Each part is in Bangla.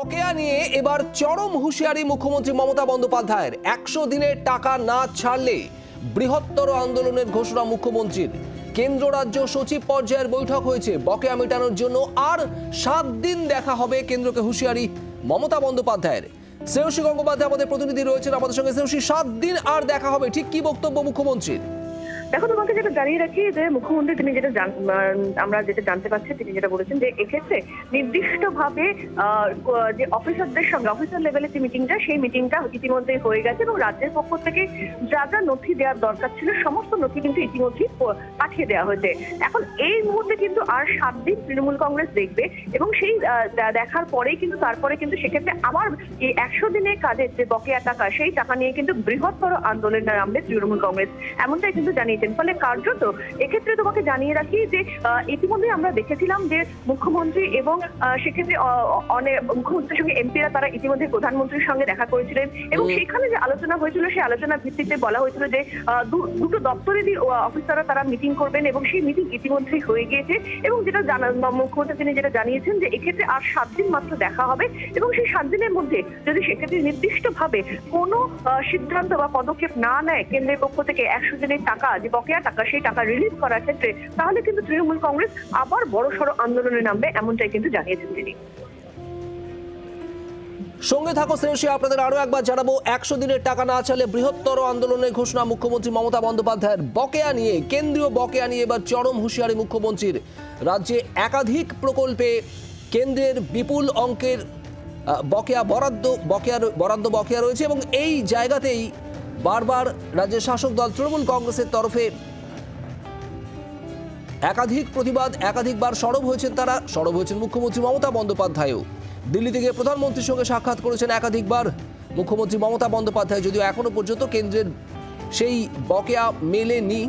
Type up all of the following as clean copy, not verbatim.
বকেয়া নিয়ে এবার চরম হুঁশিয়ারি মুখ্যমন্ত্রী মমতা বন্দ্যোপাধ্যায়ের। 100 দিনের টাকা না ছাড়লে বৃহত্তর আন্দোলনের ঘোষণা মুখ্যমন্ত্রীর। কেন্দ্র রাজ্য সচিব পর্যায়ের বৈঠক হয়েছে। বকেয়া মেটানোর জন্য আর 7 দিন দেখা হবে কেন্দ্রকে হুঁশিয়ারি মমতা বন্দ্যোপাধ্যায়ের। শ্রেয়সী গঙ্গোপাধ্যায় আমাদের প্রতিনিধি রয়েছেন আমাদের সঙ্গে। শ্রেয়সী, 7 দিন আর দেখা হবে, ঠিক কি বক্তব্য মুখ্যমন্ত্রীর? দেখো, তোমাকে যেটা জানিয়ে রাখি যে মুখ্যমন্ত্রী তিনি যেটা আমরা যেটা জানতে পারছি, তিনি যেটা বলেছেন যে এক্ষেত্রে নির্দিষ্টভাবে যে অফিসারদের সঙ্গে অফিসার লেভেলে যে মিটিংটা, সেই মিটিংটা ইতিমধ্যেই হয়ে গেছে এবং রাজ্যের পক্ষ থেকে যা যা নথি দেওয়ার দরকার ছিল সমস্ত নথি কিন্তু ইতিমধ্যেই পাঠিয়ে দেওয়া হয়েছে। এখন এই মুহূর্তে কিন্তু আর 7 দিন তৃণমূল কংগ্রেস দেখবে এবং সেই দেখার পরেই কিন্তু তারপরে কিন্তু সেক্ষেত্রে আবার এই 100 দিনের কাজের যে বকেয়া টাকা, সেই টাকা নিয়ে কিন্তু বৃহত্তর আন্দোলনে নামবে তৃণমূল কংগ্রেস, এমনটাই কিন্তু জানিয়েছেন। ফলে কার্যত এক্ষেত্রে তোমাকে জানিয়ে রাখি যে ইতিমধ্যে আমরা দেখেছিলাম যে মুখ্যমন্ত্রী এবং সেক্ষেত্রে অনেক মুখ্যমন্ত্রীর সঙ্গে এমপিরা তারা ইতিমধ্যে প্রধানমন্ত্রীর সঙ্গে দেখা করেছিলেন এবং সেখানে যে আলোচনা হয়েছিল সেই আলোচনার ভিত্তিতে বলা হয়েছিল যে দুটো দপ্তরেরই অফিসাররা তারা মিটিং করবেন এবং সেই মিটিং ইতিমধ্যেই হয়ে গিয়েছে। এবং যেটা মুখ্যমন্ত্রী তিনি যেটা জানিয়েছেন যে এক্ষেত্রে আর 7 দিন মাত্র দেখা হবে এবং সেই 7 দিনের মধ্যে যদি সেক্ষেত্রে নির্দিষ্টভাবে কোনো সিদ্ধান্ত বা পদক্ষেপ না নেয় কেন্দ্রের পক্ষ থেকে 100 দিনের টাকা যে বকেয়া টাকা, সেই টাকা রিলিজ করার ক্ষেত্রে, তাহলে কিন্তু তৃণমূল কংগ্রেস আবার বড়সড় আন্দোলনে নামবে, এমনটাই কিন্তু জানিয়েছেন তিনি। সঙ্গে থাকো শ্রেয়সী, আপনাদের আরো একবার জানাবো, 100 দিনের টাকা না চাইলে বৃহত্তর আন্দোলনের ঘোষণা মুখ্যমন্ত্রী মমতা বন্দ্যোপাধ্যায়ের। বকেয়া নিয়ে, কেন্দ্রীয় বকেয়া নিয়ে এবার চরম হুঁশিয়ারি মুখ্যমন্ত্রীর। রাজ্যে একাধিক প্রকল্পে কেন্দ্রের বিপুল অঙ্কের বরাদ্দ রয়েছে এবং এই জায়গাতেই বারবার রাজ্যের শাসক দল তৃণমূল কংগ্রেসের তরফে একাধিক প্রতিবাদ, একাধিকবার সরব হয়েছেন মুখ্যমন্ত্রী মমতা বন্দ্যোপাধ্যায়ও। দিল্লি থেকে প্রধানমন্ত্রীর সঙ্গে সাক্ষাৎ করেছেন একাধিকবার মুখ্যমন্ত্রী মমতা বন্দ্যোপাধ্যায়, যদিও এখনো পর্যন্ত কেন্দ্রের সেই বকেয়া মেলেনি।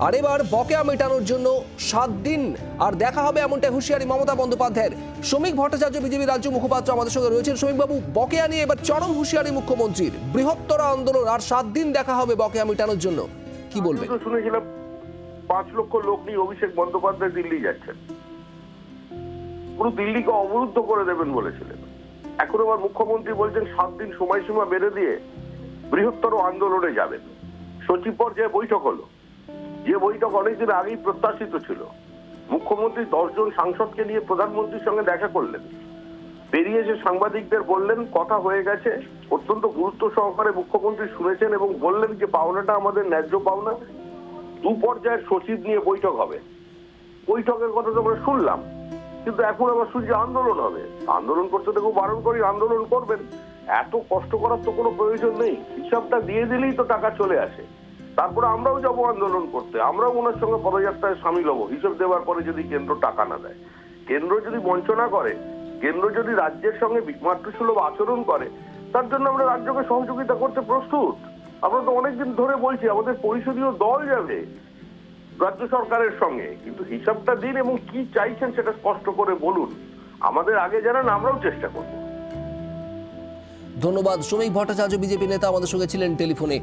আর এবার বকেয়া মেটানোর জন্য 7 দিন আর দেখা হবে, এমনটাই হুঁশিয়ারি মমতা বন্দ্যোপাধ্যায়ের। শ্রমিক ভট্টাচার্য বিজেপি রাজ্য মুখপাত্র আমাদের সঙ্গে রয়েছেন। শ্রমিকবাবু, বকেয়া নিয়ে এবার চরম হুঁশিয়ারি মুখ্যমন্ত্রীর। বৃহত্তর আন্দোলন, আর 7 দিন দেখা হবে বকেয়া মেটানোর জন্য, কি বলবেন? শুনেছিলাম 5 লক্ষ লোক নিয়ে অভিষেক বন্দ্যোপাধ্যায় দিল্লি যাচ্ছেন, পুরো দিল্লিকে অবরুদ্ধ করে দেবেন বলেছিলেন। এখন আবার মুখ্যমন্ত্রী বলছেন 7 দিন সময়সীমা বেঁধে দিয়ে বৃহত্তর আন্দোলনে যাবেন। সচিব পর্যায়ে বৈঠক হলো, যে বৈঠক অনেকদিন আগেই প্রত্যাশিত ছিল। মুখ্যমন্ত্রী 10 জন সাংসদকে নিয়ে প্রধানমন্ত্রীর সঙ্গে দেখা করলেন, বেরিয়ে এসে সাংবাদিকদের বললেন কথা হয়ে গেছে। অত্যন্ত গুরুত্ব সহকারে মুখ্যমন্ত্রী শুনেছেন এবং বললেন যে পাওনাটা আমাদের ন্যায্য পাওনা। 2 পর্যায়ের সচিব নিয়ে বৈঠক হবে। বৈঠকের কথা তো আমরা শুনলাম, কিন্তু এখন আবার শুনছি আন্দোলন হবে। আন্দোলন করতে তো খুব বারণ করি, আন্দোলন করবেন, এত কষ্ট করার তো কোনো প্রয়োজন নেই। হিসাবটা দিয়ে দিলেই তো টাকা চলে আসে। তারপরে আমরাও যাবো আন্দোলন করতে, আমরাও ওনার সঙ্গে পদযাত্রায় সামিল হবো। হিসাব দেওয়ার পরে যদি কেন্দ্র টাকা না দেয়, কেন্দ্র যদি বঞ্চনা করে, কেন্দ্র যদি রাজ্যের সঙ্গে মাতৃসুলভ আচরণ করে, তার জন্য আমরা রাজ্যকে সহযোগিতা করতে প্রস্তুত। আমরা তো অনেকদিন ধরে বলছি আমাদের পরিষদীয় দল যাবে রাজ্য সরকারের সঙ্গে, কিন্তু হিসাবটা দিন এবং কি চাইছেন সেটা স্পষ্ট করে বলুন। আমাদের আগে জানান, আমরাও চেষ্টা করব। ধন্যবাদ। শ্রমিক ভট্টাচার্য বিজেপি নেতা আমাদের সঙ্গে ছিলেন টেলিফোনে।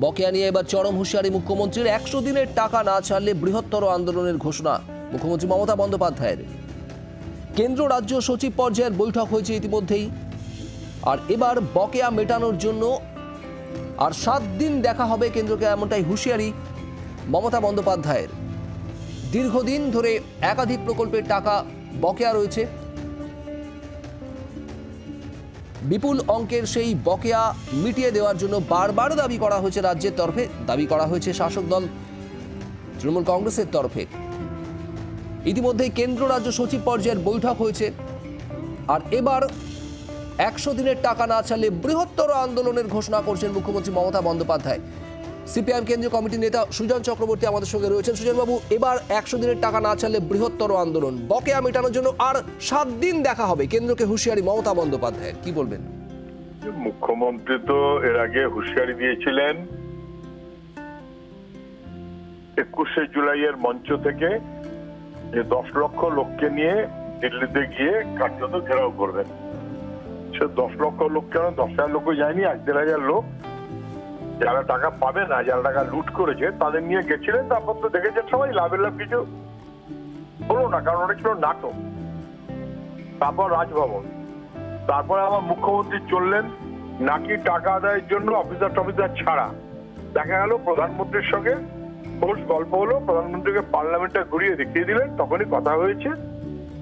বকেয়া নিয়ে এবার চরম হুঁশিয়ারি মুখ্যমন্ত্রীর। 100 দিনের টাকা না ছাড়লে বৃহত্তর আন্দোলনের ঘোষণা মুখ্যমন্ত্রী মমতা বন্দ্যোপাধ্যায়ের। কেন্দ্র রাজ্য সচিব পর্যায়ের বৈঠক হয়েছে ইতিমধ্যেই, আর এবার বকেয়া মেটানোর জন্য আর 7 দিন দেখা হবে কেন্দ্রকে, এমনটাই হুঁশিয়ারি মমতা বন্দ্যোপাধ্যায়ের। দীর্ঘদিন ধরে একাধিক প্রকল্পের টাকা বকেয়া রয়েছে। বিপুল অঙ্কের সেই বকেয়া মিটিয়ে দেওয়ার জন্য বারবার দাবি করা হয়েছে রাজ্যের তরফে, দাবি করা হয়েছে শাসক দল তৃণমূল কংগ্রেসের তরফে। ইতিমধ্যেই কেন্দ্র রাজ্য সচিব পর্যায়ের বৈঠক হয়েছে, আর এবার 100 দিনের টাকা না ছাড়লে বৃহত্তর আন্দোলনের ঘোষণা করছেন মুখ্যমন্ত্রী মমতা বন্দ্যোপাধ্যায়। সিপিআইএম কেন্দ্রীয় কমিটির নেতা সুজন চক্রবর্তী আমাদের সঙ্গে রয়েছেন। সুজনবাবু, এবার 100 দিনের টাকা না ছাড়লে বৃহত্তর আন্দোলন, বকেয়া মেটানোর জন্য আর 7 দিন দেখা হবে, কেন্দ্রকে হুঁশিয়ারি মমতা বন্দ্যোপাধ্যায়ের, কি বলবেন? মুখ্যমন্ত্রী তো এর আগে হুঁশিয়ারি দিয়েছিলেন 21শে জুলাইয়ের মঞ্চ থেকে যে 10 লক্ষ লোককে নিয়ে দিল্লিতে গিয়ে কার্যত ঘেরাও করবেন। সে 10 লক্ষ লোক কেন, 10,000 লোকও যায়নি, 1,500 লোক যারা টাকা পাবে না, যারা টাকা লুট করেছে তাদের নিয়ে গেছিলেন। তারপর তো দেখেছেন সবাই লাভের লাভ কিছু হলো না, কারণ ওটা ছিল নাটক। তারপর রাজভবন, তারপরে আমার মুখ্যমন্ত্রী চললেন নাকি টাকা আদায়ের জন্য অফিসার টফিসার ছাড়া। দেখা গেল প্রধানমন্ত্রীর সঙ্গে খোঁজ গল্প হলো, প্রধানমন্ত্রীকে পার্লামেন্টে ঘুরিয়ে দেখিয়ে দিলেন, তখনই কথা হয়েছে।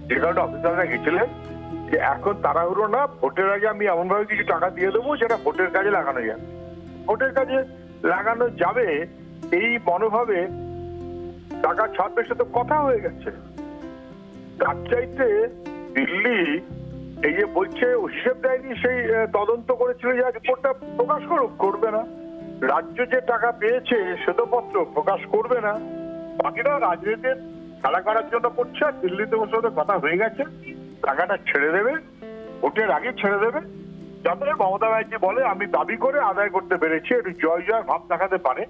যে কারণে অফিসাররা গেছিলেন যে এখন তাড়াহুড়ো না, ভোটের আগে আমি এমন ভাবে কিছু টাকা দিয়ে দেবো যেটা ভোটের কাজে লাগানো যাবে। ভোটের কাজে লাগানো যাবে এই মনোভাবে টাকা ছাড়বে, সে তো কথা হয়ে গেছে। তার চাইতে দিল্লি এই যে বলছে হিসেব দেয়নি, সেই তদন্ত করেছিল যে রিপোর্টটা প্রকাশ করবে না। রাজ্য যে টাকা পেয়েছে শ্বেতপত্র প্রকাশ করবে না। বাকিটা রাজনীতির খেলা করার জন্য করছে। আর দিল্লিতে বসে ওদের কথা হয়ে গেছে, টাকাটা ছেড়ে দেবে, ভোটের আগে ছেড়ে দেবে। যাতে মমতা ব্যানার্জি বলে আমি দাবি করে আদায় করতে পেরেছি, একটু জয় জয় ভাব দেখাতে পারে।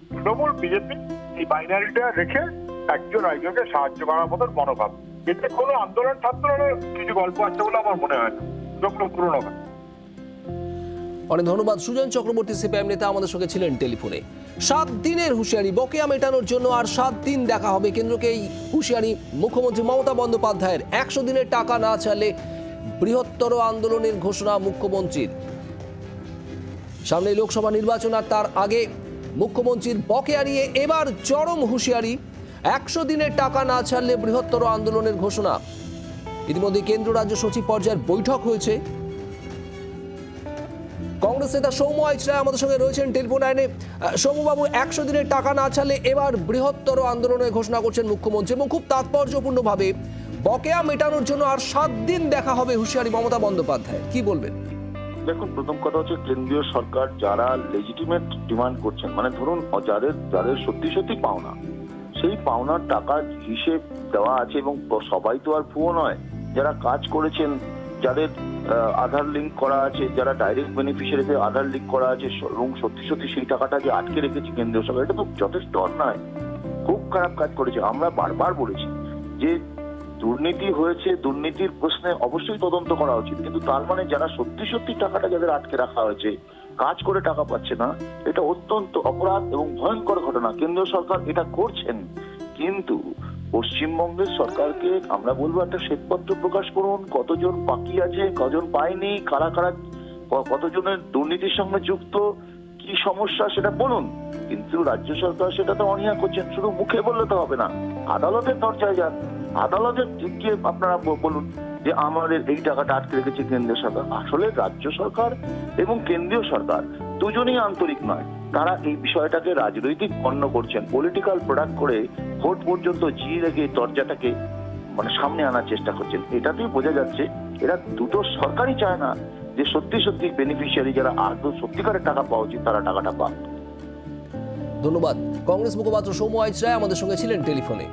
তৃণমূল বিজেপি এই বাইনারিটা রেখে একজন আরেকজনকে সাহায্য করার মতন মনোভাব। এতে কোনো আন্দোলন ছাত্রের কিছু গল্প আছে বলে আমার মনে হয় না। পুরোনো অনেক ধন্যবাদ। সুজন চক্রবর্তী সিপিআইএম নেতা আমাদের সঙ্গে ছিলেন টেলিফোনে। 7 দিনের হুঁশিয়ারি, বকেয়া মেটানোর জন্য আর 7 দিন দেখা হবে। কেন্দ্রকে এই হুঁশিয়ারি মুখ্যমন্ত্রী মমতা বন্দ্যোপাধ্যায়ের। 100 দিনের টাকা না চাইলে বৃহত্তর আন্দোলনের ঘোষণা মুখ্যমন্ত্রীর। সামনে লোকসভা নির্বাচন, আর তার আগে মুখ্যমন্ত্রীর বকেয়া নিয়ে এবার চরম হুঁশিয়ারি। 100 দিনের টাকা না ছাড়লে বৃহত্তর আন্দোলনের ঘোষণা। ইতিমধ্যে কেন্দ্র রাজ্য সচিব পর্যায়ের বৈঠক হয়েছে। কংগ্রেস নেতা সৌম্য আইচরায় আমাদের সঙ্গে রয়েছেন টেলিফোন লাইনে। সৌম্যবাবু, 100 দিনের টাকা না ছাড়লে এবার বৃহত্তর আন্দোলনের ঘোষণা করছেন মুখ্যমন্ত্রী এবং খুব তাৎপর্যপূর্ণভাবে বকেয়া মেটানোর জন্য আর 7 দিন দেখা হবে হুঁশিয়ারি মমতা বন্দ্যোপাধ্যায়। কি বলবেন? দেখুন, প্রথম কথা হচ্ছে কেন্দ্রীয় সরকার যারা লেজিটিমেট ডিমান্ড করছেন, মানে ধরুন যাদের সত্যি সত্যি পাওনা, সেই পাওনার টাকার হিসেব দেওয়া আছে এবং সবাই তো আর ভুয়ো নয়। যারা কাজ করেছেন, যাদের আধার লিঙ্ক করা আছে, যারা ডাইরেক্ট বেনিফিশিয়ারিতে আধার লিঙ্ক করা আছে এবং সত্যি সত্যি সেই টাকাটা যে আটকে রেখেছে কেন্দ্রীয় সরকার, এটা তো যথেষ্ট অন্যায়, খুব খারাপ কাজ করেছে। আমরা বারবার বলেছি যে দুর্নীতি হয়েছে, দুর্নীতির প্রশ্নে অবশ্যই তদন্ত করা উচিত, কিন্তু তার মানে যারা সত্যি সত্যি টাকাটা যাদের আটকে রাখা হয়েছে, কাজ করে টাকা পাচ্ছে না, এটা অত্যন্ত অপরাধ এবং ভয়ঙ্কর ঘটনা। কেন্দ্রীয় সরকার এটা করছেন, কিন্তু পশ্চিমবঙ্গের সরকারকে আমরা বলবো একটা শ্বেতপত্র প্রকাশ করুন, কতজন বাকি আছে, কজন পায়নি, কারা কারা, কতজনের দুর্নীতির সঙ্গে যুক্ত, কি সমস্যা সেটা বলুন। কিন্তু রাজ্য সরকার সেটা তো অনীহা করছেন। শুধু মুখে বললে তো হবে না, আদালতের দরজায় যান, আদালতের গিয়ে আপনারা বলুন যে আমাদের এই টাকাটা আটকে রেখেছে কেন্দ্রীয় সরকার। আসলে রাজ্য সরকার এবং কেন্দ্রীয় সরকার দুজনেই আন্তরিক নয়, তারা এই বিষয়টাকে রাজনৈতিক পণ্য করছেন, পলিটিক্যাল প্রোডাক্ট করে ভোট পর্যন্ত জিয়ে রেখে দরজাটাকে মানে সামনে আনার চেষ্টা করছেন। এটাতেই বোঝা যাচ্ছে এরা দুটো সরকারই চায় না যে সত্যি সত্যি বেনিফিশিয়ারি যারা আদৌ সত্যিকারের টাকা পাওয়া উচিত তারা টাকাটা পান। ধন্যবাদ। কংগ্রেস মুখপাত্র সৌম্য আইচরায় আমাদের সঙ্গে ছিলেন টেলিফোনে।